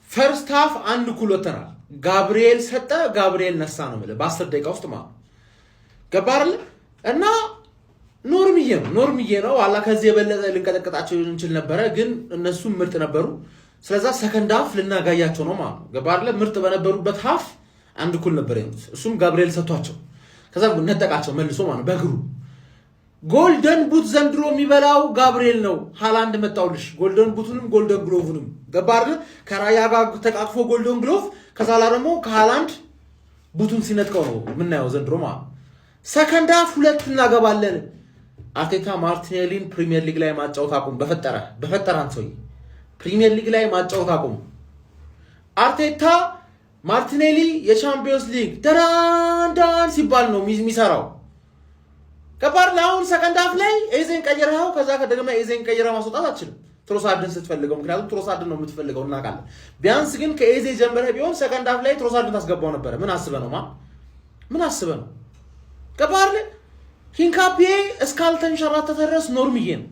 ፈርስት ሃፍ አንድ እኩል ወተናል ጋብሪኤል ሰጠ ጋብሪኤል ነሳ ነው ማለት በ10 ደቂቃ ውስጥ ማለት ገባርለ እና ኖርምዬ ነው አላ ከዚህ የበለጠ ልንቀጠቀጣቸው እንችል ነበር ግን እነሱ ምርጥ ነበሩ ስለዛ ሰከንድ ሃፍ ልናጋያቸው ነው ማለት ገባርለ ምርጥ በነበሩበት ሃፍ አንድ እኩል ነበር ያሉት እሱም ጋብሪኤል ሰጥቷቸው ከዛ ነጠቃቸው መልሶ ማለት በእግሩ ጎልደን ቡት ዘንድሮ የሚበላው ጋብሪኤል ነው ሃላንድ መጣውልሽ ጎልደን ቡቱንም ጎልደን ግሎቭንም ገባርለ ከራያ ጋር ተቃቅፎ ጎልደን ግሎቭ ከዛላ ደግሞ ከሃላንድ ቡቱን ሲነጥቀው ነው ምናየው ዘንድሮ ማለት ሰከንድ ሃፍ ሁለት እናገባለን አርቴታ ማርቲኔሊን ፕሪሚየር ሊግ ላይ ማጫወት አቁም በፈጠራን ሰው ፕሪሚየር ሊግ ላይ ማጫወት አቁም አርቴታ ማርቲኔሊ የቻምፒየንስ ሊግ ዳን ሲባል ነው የሚሰራው ከባር ላውን ሰከንድ ሃፍ ላይ ኤዜን ቀየረው ከዛ ከደገመ ኤዜን ቀየረው ማስወጣት አትችልም ትሮሳርድን ስትፈልገው ምክንያቱም ትሮሳርድን ነው የምትፈልገው እናቃለን ቢያንስ ግን ከኤዜ ጀምረህ ቢሆን ሰከንድ ሃፍ ላይ ትሮሳርድን ታስገባው ነበር ምን አስበህ ነው ከባር ሂንካፔ እስካልተንሸራተተ ድረስ ኖርምዬ ነው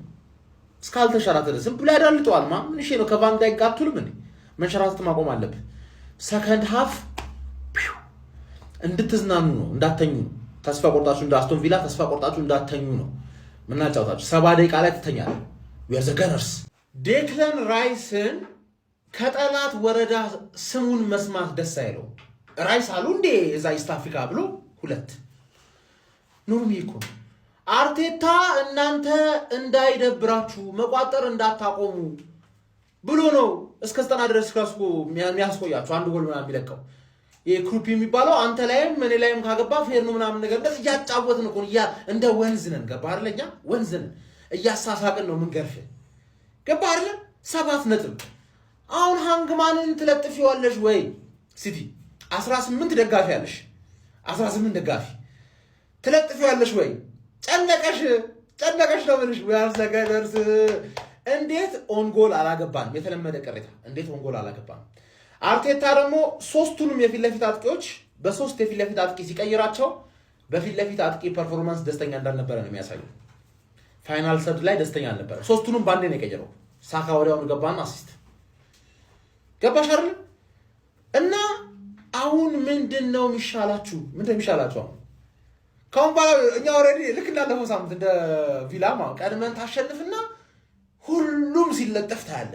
እስካልተንሸራተተ ድረስ ሲምፕሊ ያዳልጠዋል ምን እሺ ነው ከቫን ዳይክ ጋር አትሉም እንዴ መንሸራተት ማቆም አለብህ ሰከንድ ሃፍ እንድትዝናኑ ነው እንዳተኙ ነው ተስፋ ቆርጣችሁ እንደ አስቶን ቪላ ተስፋ ቆርጣችሁ እንዳተኙ ነው ምናጫውታችሁ 70 ደቂቃ ላይ ትተኛለህ we are the gunners ዴክለን ራይስን ከጠላት ወረዳ ስሙን መስማት ደስ አይለው ራይስ አሉ እንዴ እዛ ኢስት አፍሪካ ብሎ ሁለት ኖርሚኮ አርቴታ እናንተ እንዳይደብራችሁ መቋጠር እንዳታቆሙ ብሎ ነው እስከ 90 ድረስ ካስኮ የሚያስቆያችሁ አንድ ጎል ምናምን የሚለቀው የክሩፕ የሚባለው አንተ ላይም እኔ ላይም ካገባ ፌር ነው ምናምን ነገር እንደዚህ ያጫወትን እኮ እንደ ወንዝ ነን ገባ አይደለኛ ወንዝ ነን እያሳሳቅን ነው ምን ገርፍ ገባ አይደለ 7 ነጥብ አሁን ሃንግማንን ትለጥፊዋለሽ ወይ ሲቲ 18 ደጋፊ ያለሽ 18 ደጋፊ ትለጥፊዋለሽ ወይ ጨነቀሽ ነው ምንሽ we are the gunners እንዴት ኦን ጎል አላገባንም የተለመደ ቅሬታ እንዴት ኦን ጎል አላገባንም አርቴታ ደግሞ ሶስቱንም የፊት ለፊት አጥቂዎች በሶስት የፊት ለፊት አጥቂ ሲቀይራቸው በፊት ለፊት አጥቂ ፐርፎርማንስ ደስተኛ እንዳልነበረ ነው የሚያሳየው ፋይናል ሰርድ ላይ ደስተኛ አልነበረ ሶስቱንም ባንዴ ነው የቀየረው ሳካ ወዲያውኑ ገባና አሲስት ገባሽ አይደል እና አሁን ምንድነው የሚሻላችሁ ካምባ እኛ ኦሬዲ ልክ እንዳለፈው ሳምንት እንደ ቪላማ ቀድመን ታሸንፍና ሁሉም ሲለጠፍ ታያለ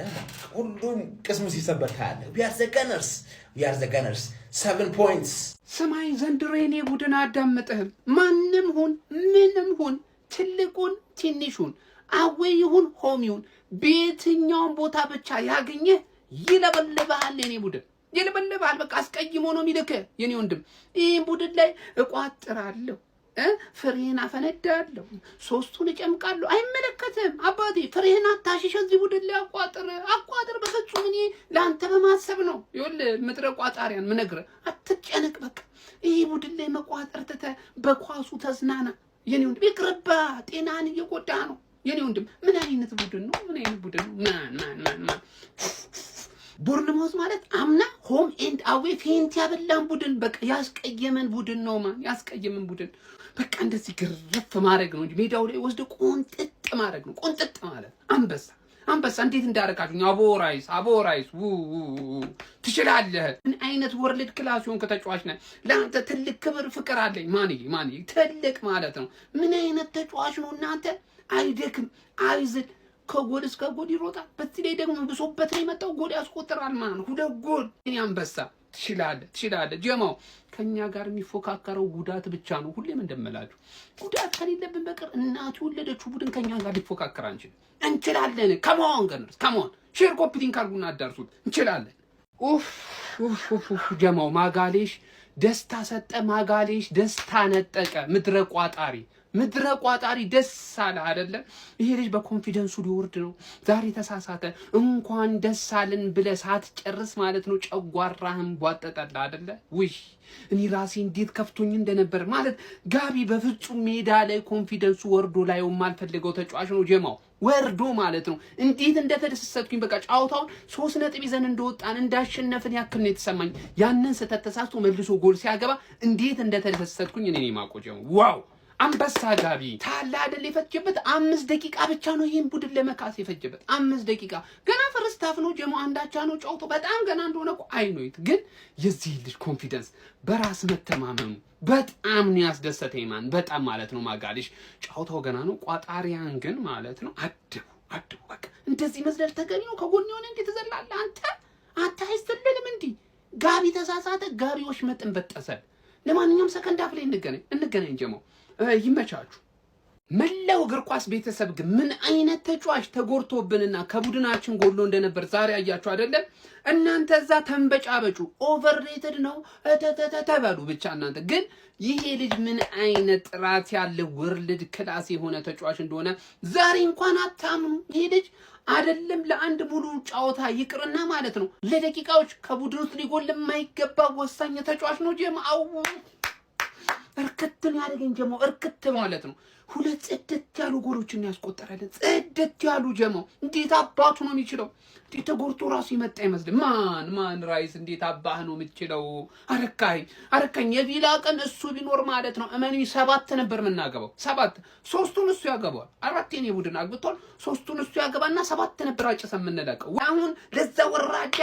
ሁሉም ቅስሙ ሲሰበር ታያለ we are the gunners 7 points ሰማይ ዘንድሮ የኔ ቡድን አዳምጠህም ማንም ሁን ምንም ሁን ትልቁን ትንሹን አዌይ ይሁን ሆም ይሁን በየትኛውም ቦታ ብቻ ያገኘ ይለበልባል የኔ ቡድን ይለበልባል በቃ አስቀይሞ ነው የሚልከ የኔ ወንድም ይሄን ቡድን ላይ እቋጥራለሁ ፍሬና ፈነዳለሁ ሶስቱን እጨምቃለሁ አይመለከተም አባቴ ፍሬና ታሽሽ እዚህ ቡድን ላይ አቋጥር በፍጹም እኔ ለአንተ በማሰብ ነው ይኸውልህ ምድረ ቋጣሪያን ምነግረ አትጨነቅ በቃ ይሄ ቡድን ላይ መቋጠር በኳሱ ተዝናና የኔ ወንድም ይቅርባ ጤናን እየጎዳ ነው የኔ ወንድም ምን አይነት ቡድን ነው ማን ቦርንማውዝ ማለት አምና ሆም ኤንድ አዌ ፌንት ያበላን ቡድን በቃ ያስቀየመን ቡድን ነው ያስቀየመን ቡድን በቃ እንደዚህ ግርፍ ማድረግ ነው እንጂ ሜዳው ላይ ወስደ ቆንጥጥ ማድረግ ነው ቆንጥጥ ማለት አንበሳ እንዴት እንዳረጋችሁኝ አቦራይስ ትችላለህ ምን አይነት ወርልድ ክላስ ሆን ከተጫዋች ነህ ለአንተ ትልቅ ክብር ፍቅር አለኝ ማንዬ ትልቅ ማለት ነው ምን አይነት ተጫዋች ነው እናንተ አይደክም አይዝል ከጎል እስከ ጎል ይሮጣል በዚህ ላይ ደግሞ ብሶበት ላይ መጣው ጎል ያስቆጥራል ማለት ነው ሁለት ጎል እኔ አንበሳ ትችላለህ ጀማው ከኛ ጋር የሚፎካከረው ጉዳት ብቻ ነው ሁሌም እንደምላችሁ ጉዳት ከሌለብን በቀር እናቱ ወለደችው ቡድን ከኛ ጋር ሊፎካከር እንችላለን ከመሆን ገነርስ ከመሆን ሼር ኮፒ ሊንክ አድርጉና አዳርሱት እንችላለን ጀማው ማጋሌሽ ደስታ ሰጠ ማጋሌሽ ደስታ ነጠቀ ምድረ ቋጣሪ ደስ አለ አይደለ ይሄ ልጅ በኮንፊደንሱ ሊወርድ ነው ዛሬ ተሳሳተ እንኳን ደስ አለን ብለህ ሳትጨርስ ማለት ነው ጨጓራህን ቧጠጠላ አይደለ ውይ እኔ ራሴ እንዴት ከፍቶኝ እንደነበር ማለት ጋቢ በፍጹም ሜዳ ላይ ኮንፊደንሱ ወርዶ ላይ ማልፈልገው ተጫዋች ነው ጀማው ወርዶ ማለት ነው እንዴት እንደተደሰትኩኝ በቃ ጫውታውን 3 ነጥብ ይዘን እንደወጣን እንዳሸነፍን ያክል ነው የተሰማኝ ያንን ተተሳስቶ መልሶ ጎል ሲያገባ እንዴት እንደተደሰትኩኝ እኔ ማቆጀው ዋው አንበሳ ጋቢ ታላ አይደል የፈጀበት 5 ደቂቃ ብቻ ነው ይሄን ቡድን ለመካስ የፈጀበት 5 ደቂቃ ገና ፈርስት ሃፍ ነው ጀሞ አንዳቻ ነው ጫውቶ በጣም ገና እንደሆነ እኮ አይኖይት ግን የዚህ ልጅ ኮንፊደንስ በራስ መተማመኑ በጣም ነው ያስደሰተኝ ማን በጣም ማለት ነው ማጋሊሽ ጫውታው ገና ነው ቋጣሪያን ግን ማለት ነው አድቡ በቃ እንደዚህ መዝለል ተገቢ ነው ከጎን የሆነ እንዴ ተዘላለ አንተ አታይስተልልም እንዴ ጋቢ ተሳሳተ ጋቢዎች መጥን በጠሰል ለማንኛውም ሰከንድ ሃፍ ላይ እንገናኝ ጀሞ ይመቻችሁ መላው እግር ኳስ ቤተሰብ ግን ምን አይነት ተጫዋች ተጎርቶብንና ከቡድናችን ጎሎ እንደነበር ዛሬ አያችሁ አይደለም እናንተ እዛ ተንበጫበጩ ኦቨርሬትድ ነው ተበሉ ብቻ እናንተ ግን ይሄ ልጅ ምን አይነት ጥራት ያለው ወርልድ ክላስ የሆነ ተጫዋች እንደሆነ ዛሬ እንኳን አታምኑ ይሄ ልጅ አይደለም ለአንድ ሙሉ ጫወታ ይቅርና ማለት ነው ለደቂቃዎች ከቡድኑ ውስጥ ሊጎል የማይገባ ወሳኝ ተጫዋች ነው ጀማው እርክትን ያደርገን ጀሞ እርክት ማለት ነው ሁለት ጽድት ያሉ ጎሎችን ያስቆጠረልን ጽድት ያሉ ጀሞ እንዴት አባቱ ነው የሚችለው እንዴት ተጎርቶ ራሱ ይመጣ ይመስል ማን ራይስ እንዴት አባህ ነው የምትችለው አረካኝ የቪላ ቀን እሱ ቢኖር ማለት ነው እመኒ 7 ነበር የምናገባው 7 3ቱን እሱ ያገባል 4 የኔ ቡድን አግብቷል 3ቱን እሱ ያገባና 7 ነበር አጭሰ የምንለቀው አሁን ለዛ ወራጃ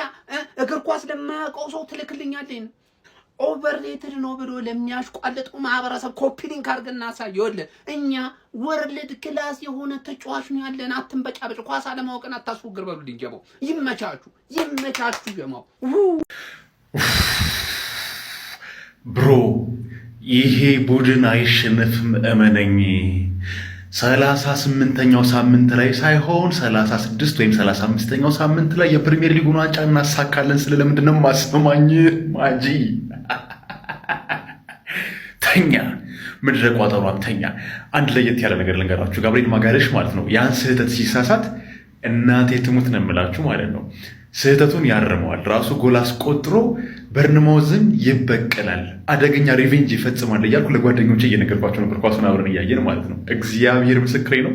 እግር ኳስ ለማያውቀው ሰው ትልክልኛለህ ኦቨርሬትድ ነው ብሎ ለሚያሽቋለጡ ማህበረሰብ ኮፒ ሊንክ አድርገና አሳየውልህ እኛ ወርልድ ክላስ የሆነ ተጫዋች ነው ያለን አትንበጫበጭ ኳስ አለማወቅን አታስወግር በሉልኝ ጀሞ ይመቻችሁ ጀሞ ብሮ ይሄ ቡድን አይሸነፍም እመነኝ 38ኛው ሳምንት ላይ ሳይሆን 36 ወይም 35ኛው ሳምንት ላይ የፕሪሚየር ሊጉን ዋንጫ እናሳካለን ስለለምንድነው ማሰማኝ ማጂ ተኛ ምድረ ቋጠሯም ተኛ አንድ ለየት ያለ ነገር ልንገራችሁ ጋብሪኤል ማጋሌሽ ማለት ነው ያን ስህተት ሲሳሳት እናቴ ትሙት ነው የምላችሁ ማለት ነው ስህተቱን ያርመዋል ራሱ ጎል አስቆጥሮ በርንማውዝን ይበቀላል አደገኛ ሪቬንጅ ይፈጽማል እያልኩ ለጓደኞቼ እየነገርኳቸው ነበር ኳሱን አብረን እያየን ማለት ነው እግዚአብሔር ምስክሬ ነው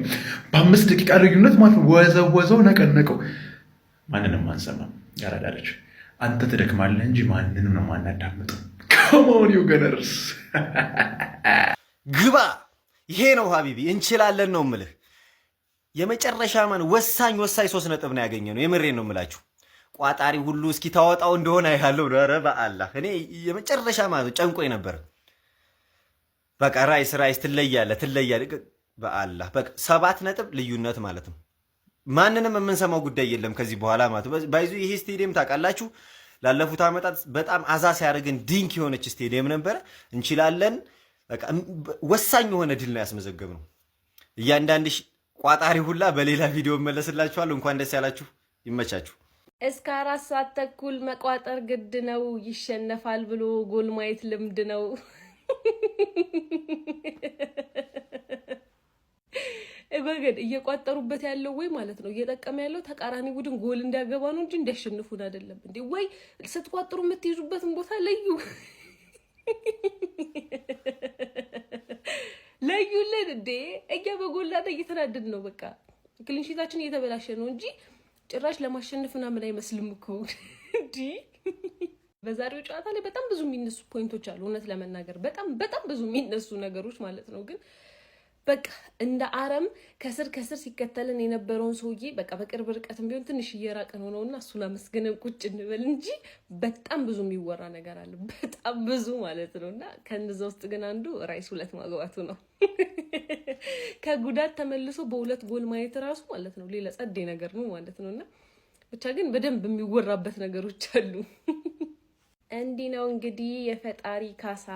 በ5 ደቂቃ ልዩነት ማለት ነው ወዘወዘው ነቀነቀው ማንንም አንሰማም ያራዳለች አንተ ትደክማለህ እንጂ ማንንም ነው ማናዳምጠው ከመሆን ይገነርስ ግባ ይሄ ነው ሀቢቢ እንችላለን ነው የምልህ የመጨረሻ ማን ወሳኝ 3 ነጥብ ነው ያገኘነው የምሬን ነው የምላችሁ ቋጣሪ ሁሉ እስኪ ታወጣው እንደሆነ አይሃለው ኧረ በአላህ እኔ የመጨረሻ ማለት ጨንቆኝ ነበር በቃ ራይስ ትለያለህ በአላህ በቃ 7 ነጥብ ልዩነት ማለት ነው ማንንም የምንሰማው ጉዳይ የለም ከዚህ በኋላ ማለት ባይዙ ይሄ ስቴዲየም ታውቃላችሁ ላለፉት አመታት በጣም አዛ ሲያደርግን ዲንክ የሆነች ስቴዲየም ነበር እንችላለን በቃ ወሳኝ የሆነ ድል ነው ያስመዘገብነው እያንዳንድሽ ቋጣሪ ሁላ በሌላ ቪዲዮ መለስላችኋለሁ እንኳን ደስ ያላችሁ ይመቻችሁ እስከ 4 ሰዓት ተኩል መቋጠር ግድ ነው ይሸነፋል ብሎ ጎል ማየት ልምድ ነው እበገድ እየቋጠሩበት ያለው ወይ ማለት ነው እየጠቀመ ያለው ተቃራኒ ቡድን ጎል እንዲያገባ ነው እንጂ እንዲያሸንፉን አይደለም እንዴ ወይ ስትቋጥሩ የምትይዙበትን ቦታ ለዩልን እንዴ እኛ በጎላታ እየተናደድ ነው በቃ ክሊንሺታችን እየተበላሸ ነው እንጂ ጭራሽ ለማሸነፍና ምን አይመስልም እኮ እንዴ በዛሬው ጨዋታ ላይ በጣም ብዙ የሚነሱ ፖይንቶች አሉ እውነት ለመናገር በጣም ብዙ የሚነሱ ነገሮች ማለት ነው ግን በቃ እንደ አረም ከስር ሲከተልን የነበረውን ሰውዬ በቃ በቅርብ ርቀትም ቢሆን ትንሽ እየራቀን ሆነውና እሱን አመስግነን ቁጭ እንበል እንጂ በጣም ብዙ የሚወራ ነገር አለ በጣም ብዙ ማለት ነውና ከነዛ ውስጥ ግን አንዱ ራይስ 2 ማግባቱ ነው ከጉዳት ተመልሶ በ2 ጎል ማየት ራሱ ማለት ነው ሌላ ጸዴ ነገር ነው ማለት ነውና ብቻ ግን በደንብ የሚወራበት ነገሮች አሉ እንዲህ ነው እንግዲህ የፈጣሪ ካሳ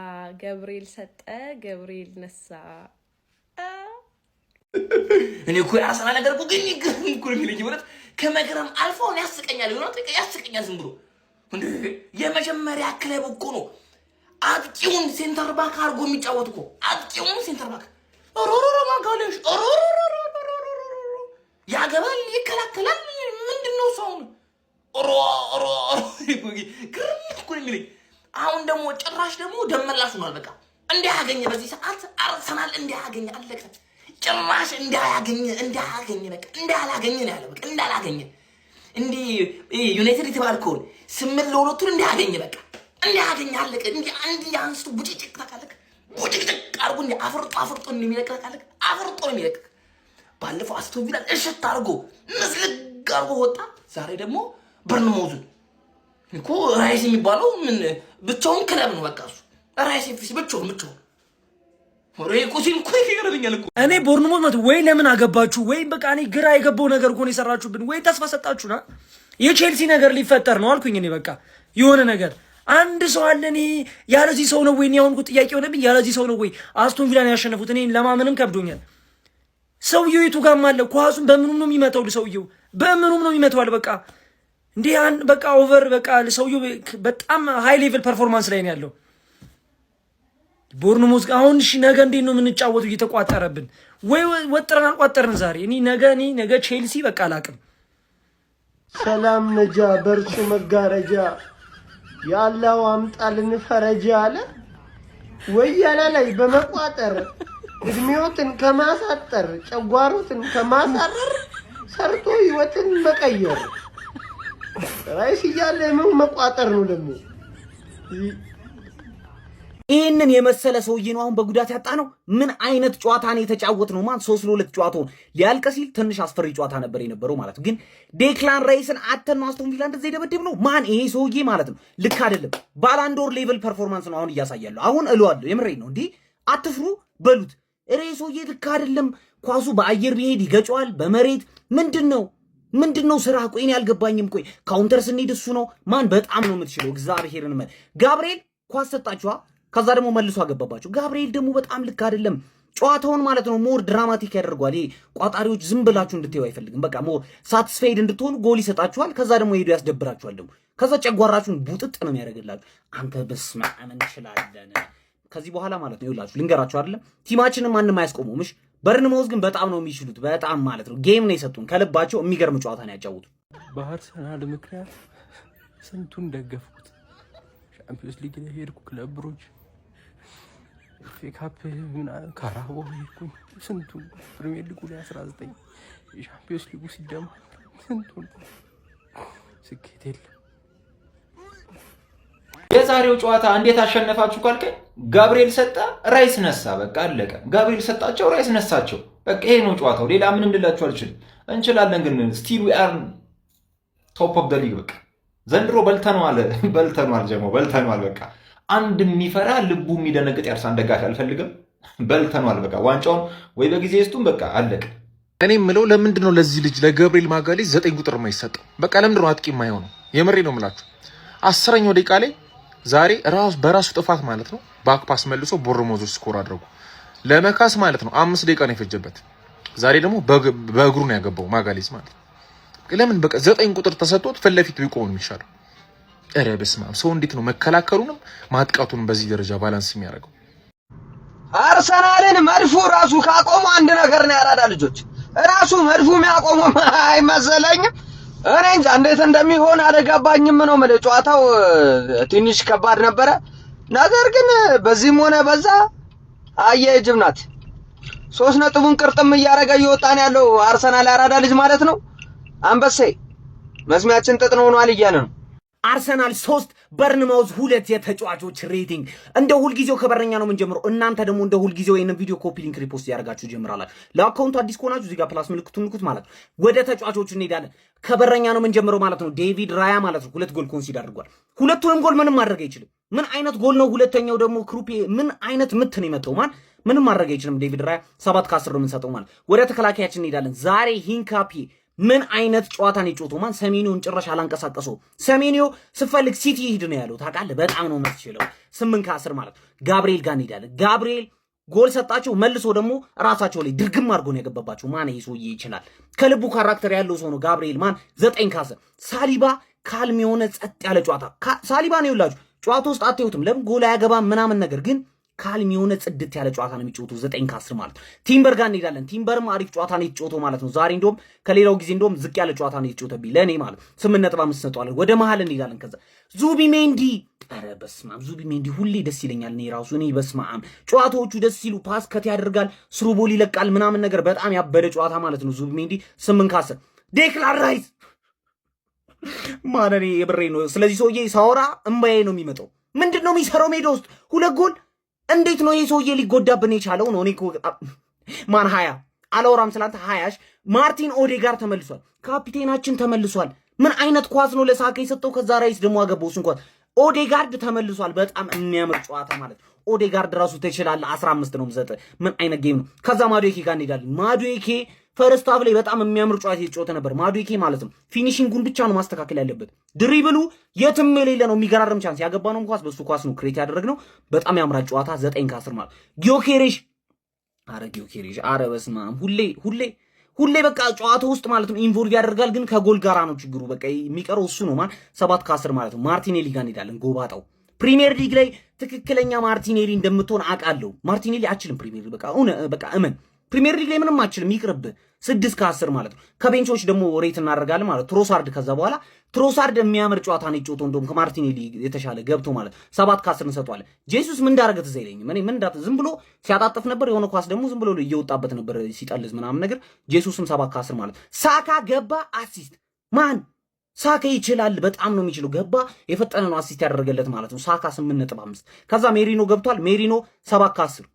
ገብርኤል ሰጠ ገብርኤል ነሳ እኔ እኮ ያሰና ነገር እኮ ግን ይገርም እኮ ነው የሚለኝ ማለት ከመገረም አልፎ ነው ያስቀኛል ያስቀኛል ዝም ብሎ እንዴ የመጀመሪያ ክለብ እኮ ነው አጥቂውን ሴንተር ባክ አርጎ የሚጫወት እኮ አጥቂውን ሴንተር ባክ ኦሮሮሮ ማጋለሽ ኦሮሮሮ ያገባል ይከላከላል ምንድነው ሰው ኦሮሮሮ ግርም እኮ ነው የሚለኝ አሁን ደግሞ ጭራሽ ደግሞ ደመላሽ ሆኗል በቃ እንዲያገኘ በዚህ ሰዓት አርሰናል እንዲያገኘ አለቀ ጭራሽ እንዲያገኘ በቃ እንዳላገኘ ነው ያለው በቃ እንዳላገኘ እንዲ ዩናይትድ የተባልከውን 8-2 እንዲያገኘ በቃ እንዲያገኘ አለቀ እንዲ አንድ ያንስቱ ቡጭጭቅ ታካለክ ቡጭጭቅ አርጎ እንዲ አፍርጦ እንደሚለቀቃለክ አፍርጦ የሚለቀቅ ባለፈው አስቶን ቪላ እሽት አርጎ ምስልግ አርጎ ወጣ ዛሬ ደግሞ በርንሞዝን እኮ ራይስ የሚባለው ምን ብቻውን ክለብ ነው። በቃ እሱ ራይስ ኤፍሲ ብቻውን እኔ ቦርንሞዝ ማለት ወይ ለምን አገባችሁ ወይ በቃ እኔ ግራ የገባው ነገር እኮ ነው የሰራችሁብን። ወይ ተስፋ ሰጣችሁና የቼልሲ ነገር ሊፈጠር ነው አልኩኝ እኔ በቃ የሆነ ነገር አንድ ሰው አለ። እኔ ያለዚህ ሰው ነው ወይ ያውንኩ ጥያቄ ሆነብኝ። ያለዚህ ሰው ነው ወይ አስቶን ቪላን ያሸነፉት? እኔ ለማመንም ከብዶኛል። ሰውየው የቱ ጋር አለ? ኳሱን በምኑም ነው የሚመታው። ሰውየው በምኑም ነው የሚመታው። በቃ እንዴ በቃ ኦቨር በቃ ሰውየው በጣም ሃይ ሌቭል ፐርፎርማንስ ላይ ነው ያለው። ቦርንሞዝ አሁን እሺ ነገ እንዴት ነው የምንጫወተው? እየተቋጠረብን ወይ ወጥረን አቋጠርን ዛሬ። እኔ ነገ ቼልሲ በቃ አላቅም። ሰላም ነጃ በርሱ መጋረጃ ያለው አምጣልን ፈረጃ አለ ወያላ ላይ በመቋጠር እድሜዎትን ከማሳጠር ጨጓሮትን ከማሳረር ሰርቶ ህይወትን መቀየር ራይስ እያለ ምን መቋጠር ነው ደግሞ? ይህንን የመሰለ ሰውዬ ነው አሁን በጉዳት ያጣ ነው። ምን አይነት ጨዋታ ነው የተጫወት ነው? ማን 3-2 ጨዋታው ሊያልቅ ሲል ትንሽ አስፈሪ ጨዋታ ነበር የነበረው ማለት ነው። ግን ዴክላን ራይስን አተን ነው አስቶን ቪላ እንደዚህ ደበደብ ነው ማን ይሄ ሰውዬ ማለት ነው። ልክ አይደለም። ባላንዶር ሌቭል ፐርፎርማንስ ነው አሁን እያሳያለሁ። አሁን እለዋለሁ የምሬን ነው። እንዴ አትፍሩ በሉት። እሬ ሰውዬ ልክ አይደለም። ኳሱ በአየር ቢሄድ ይገጨዋል በመሬት ምንድነው ስራ? ቆይ እኔ አልገባኝም። ቆይ ካውንተር ስንሄድ እሱ ነው ማን በጣም ነው የምትችለው። እግዚአብሔርን ጋብርኤል ኳስ ሰጣችኋ ከዛ ደግሞ መልሶ አገባባቸው። ጋብርኤል ደግሞ በጣም ልክ አይደለም። ጨዋታውን ማለት ነው ሞር ድራማቲክ ያደርጓል። ይሄ ቋጣሪዎች ዝም ብላችሁ እንድትዩ አይፈልግም። በቃ ሞር ሳቲስፋይድ እንድትሆኑ ጎል ይሰጣችኋል። ከዛ ደግሞ ሄዶ ያስደብራችኋል። ደግሞ ከዛ ጨጓራችሁን ቡጥጥ ነው የሚያደርግላችሁ። አንተ በስመ አብ እንችላለን። ከዚህ በኋላ ማለት ነው ይውላችሁ ልንገራችሁ አይደለም ቲማችንን ማንንም አያስቆሙምሽ። በርንሞዝ ግን በጣም ነው የሚችሉት። በጣም ማለት ነው ጌም ነው የሰጡን ከልባቸው። የሚገርም ጨዋታ ነው ያጫወቱ። በአርሰናል ምክንያት ስንቱን ደገፍኩት። ቻምፒዮንስ ሊግ ላይ ሄድኩ፣ ክለብ ብሮች ፌካፕ ምናምን ካራቦ ሄድኩኝ። ስንቱን ፕሪሚየር ሊጉ ላይ 19 የቻምፒዮንስ ሊጉ ሲደማ ስንቱን ስኬት የለም። የዛሬው ጨዋታ እንዴት አሸነፋችሁ ካልከኝ ጋብርኤል ሰጣ፣ ራይስ ነሳ። በቃ አለቀ። ጋብርኤል ሰጣቸው፣ ራይስ ነሳቸው። በቃ ይሄ ነው ጨዋታው። ሌላ ምን እንላችሁ አልችልም። እንችላለን ግን ስቲል ዊ አር ቶፕ ኦፍ ዘ ሊግ። በቃ ዘንድሮ በልተነዋል ጀሞ በልተነዋል። በቃ አንድ የሚፈራ ልቡ የሚደነግጥ የአርሰናል ደጋፊ አልፈልግም። በልተነዋል። በቃ ዋንጫውን ወይ በጊዜ ስጡን። በቃ አለቀ። እኔ የምለው ለምንድን ነው ለዚህ ልጅ ለገብርኤል ማጋሌዝ 9 ቁጥር የማይሰጠው? በቃ ለምንድን ነው አጥቂ የማይሆነው? የምሬ ነው የምላችሁ 10ኛው ደቂቃ ላይ ዛሬ በራሱ ጥፋት ማለት ነው ባክ ፓስ መልሶ ቦርንሞዝ ስኮር አድርጎ ለመካስ ማለት ነው 5 ደቂቃ ነው የፈጀበት። ዛሬ ደግሞ በእግሩ ነው ያገባው ማጋሌዝ ማለት ነው። ለምን በቃ 9 ቁጥር ተሰጥቶት ፊት ለፊት ቢቆም የሚሻለው? ኧረ በስመ አብ! ሰው እንዴት ነው መከላከሉንም ማጥቃቱንም በዚህ ደረጃ ባላንስ የሚያደርገው? አርሰናልን መድፉ ራሱ ካቆሙ አንድ ነገር ነው ያራዳ ልጆች ራሱ መድፉ የሚያቆሙ አይመሰለኝም። እኔ እንጃ እንዴት እንደሚሆን አልገባኝም ነው ማለት ጨዋታው ትንሽ ከባድ ነበረ። ነገር ግን በዚህም ሆነ በዛ አየጅብ ናት 3 ነጥቡን ቅርጥም እያረገ እየወጣን ያለው አርሰናል ያራዳ ልጅ ማለት ነው። አንበሴ መስሚያችን ጥጥ ነው ሆኗል እያለ ነው። አርሰናል 3 በርንማውዝ 2 የተጫዋቾች ሬቲንግ። እንደ ሁልጊዜው ከበረኛ ነው የምንጀምረው። እናንተ ደግሞ እንደ ሁልጊዜው ይሄን ቪዲዮ ኮፒ ሊንክ ሪፖስት ያደርጋችሁ ጀምራላችሁ። ለአካውንቱ አዲስ ከሆናችሁ እዚህ ጋር ፕላስ ምልክቱን ንኩት ማለት ነው። ወደ ተጫዋቾቹ እንሄዳለን። ከበረኛ ነው የምንጀምረው ማለት ነው። ዴቪድ ራያ ማለት ነው 2 ጎል ኮንሲድ አድርጓል። ሁለቱንም ጎል ምንም ማድረግ አይችልም። ምን አይነት ጎል ነው? ሁለተኛው ደግሞ ክሩፔ ምን አይነት ምት ነው የመጣው? ምንም ማድረግ አይችልም። ዴቪድ ራያ 7 ከ10 ነው የምንሰጠው ማለት። ወደ ተከላካያችን እንሄዳለን። ዛሬ ሂንካፒ ምን አይነት ጨዋታ ነው የጮተው? ሰሜኒዮን ጭራሽ አላንቀሳቀሰው። ሰሜኒዮ ስፈልግ ሲቲ ይሄድ ነው ያለው። ታውቃለህ በጣም ነው መስችለው 8 ከ10 ማለት። ጋብርኤል ጋር እንሄዳለን። ጋብርኤል ጎል ሰጣቸው፣ መልሶ ደግሞ ራሳቸው ላይ ድርግም አድርጎ ነው ያገባባቸው። ይሄ ሰውዬ ይችላል። ከልቡ ካራክተር ያለው ሰው ነው ጋብርኤል። 9 ከ10። ሳሊባ ካልም የሆነ ጸጥ ያለ ጨዋታ ሳሊባ ነው ይላችሁ። ጨዋታ ውስጥ አትዩትም ለምን ጎል አያገባም ምናምን፣ ነገር ግን ካልም የሆነ ጽድት ያለ ጨዋታ ነው የሚጫወተው 9 ከ10 ማለት። ቲምበር ጋር እንሄዳለን። ቲምበርም አሪፍ ጨዋታ ነው የተጫወተው ማለት ነው። ዛሬ እንደውም ከሌላው ጊዜ እንደውም ዝቅ ያለ ጨዋታ ነው የተጫወተብኝ ለኔ ማለት 8.5 ሰጠዋለን። ወደ መሃል እንሄዳለን። ከዛ ዙቢሜንዲ፣ ኧረ በስመ አብ ዙቢሜንዲ ሁሌ ደስ ይለኛል። እኔ በስመ አብ ጨዋታዎቹ ደስ ሲሉ ፓስ ከት ያደርጋል፣ ስሩቦል ይለቃል ምናምን ነገር በጣም ያበደ ጨዋታ ማለት ነው። ዙቢሜንዲ 8 ከ10። ዴክላን ራይስ እኔ የብሬ ነው። ስለዚህ ሰውዬ ሳወራ እምባዬ ነው የሚመጣው። ምንድነው የሚሰራው ሜዳ ውስጥ 2 ጎል? እንዴት ነው ይሄ ሰውዬ ሊጎዳብን የቻለው ነው? እኔ 20 አላወራም ስላንተ 20 ማርቲን ኦዴጋር ተመልሷል። ካፒቴናችን ተመልሷል። ምን አይነት ኳስ ነው ለሳካ የሰጠው? ከዛ ራይስ ደግሞ አገባው እሱን ኳስ። ኦዴጋርድ ተመልሷል። በጣም የሚያምር ጨዋታ ማለት ኦዴጋርድ ራሱ ተችላለ 15 ነው ምሰጠ። ምን አይነት ጌም ነው? ከዛ ማዱዌኬ ጋር እንሄዳለን። ማዱዌኬ ፈርስት ሃፍ ላይ በጣም የሚያምር ጨዋታ እየተጫወተ ነበር ማዱዌኬ ማለት ነው። ፊኒሺንጉን ብቻ ነው ማስተካከል ያለበት። ድሪብሉ የትም የሌለ ነው። የሚገራርም ቻንስ ያገባነው ኳስ በሱ ኳስ ነው ክሬት ያደረግነው። በጣም ያምራል ጨዋታ 9 ከ10 ማለት ጊዮኬሬሽ አረ በስመ አብ ሁሌ በቃ ጨዋታ ውስጥ ማለት ነው ኢንቮልቭ ያደርጋል፣ ግን ከጎል ጋራ ነው ችግሩ። በቃ የሚቀረው እሱ ነው ማለት 7 ከ10 ማለት ነው። ማርቲኔሊ ጋር እንሄዳለን። ጎባጣው ፕሪሚየር ሊግ ላይ ትክክለኛ ማርቲኔሊ እንደምትሆን አውቃለሁ። ማርቲኔሊ አችልም ፕሪሚየር ሊግ በቃ እመን ፕሪሚየር ሊግ ላይ ምንም አችልም፣ ይቅርብ። 6 ከ10 ማለት ነው። ከቤንቾች ደግሞ ሬት እናደርጋለን ማለት ትሮሳርድ። ከዛ በኋላ ትሮሳርድ የሚያምር ጨዋታ ነው የጨዋታው እንደውም ከማርቲኔሊ የተሻለ ገብቶ ማለት 7 ከ10 እንሰጠዋለን። ጄሱስ ምን እንዳደረገ ትዝ አይለኝም። እኔ ምን ዝም ብሎ ሲያጣጥፍ ነበር፣ የሆነ ኳስ ደግሞ ዝም ብሎ እየወጣበት ነበር ሲጠልዝ ምናምን ነገር። ጄሱስም 7 ከ10 ማለት ሳካ ገባ አሲስት ማን ሳካ ይችላል፣ በጣም ነው የሚችለው። ገባ የፈጠነ ነው አሲስት ያደረገለት ማለት ነው። ሳካ 8.5 ከዛ ሜሪኖ ገብቷል። ሜሪኖ 7 ከ10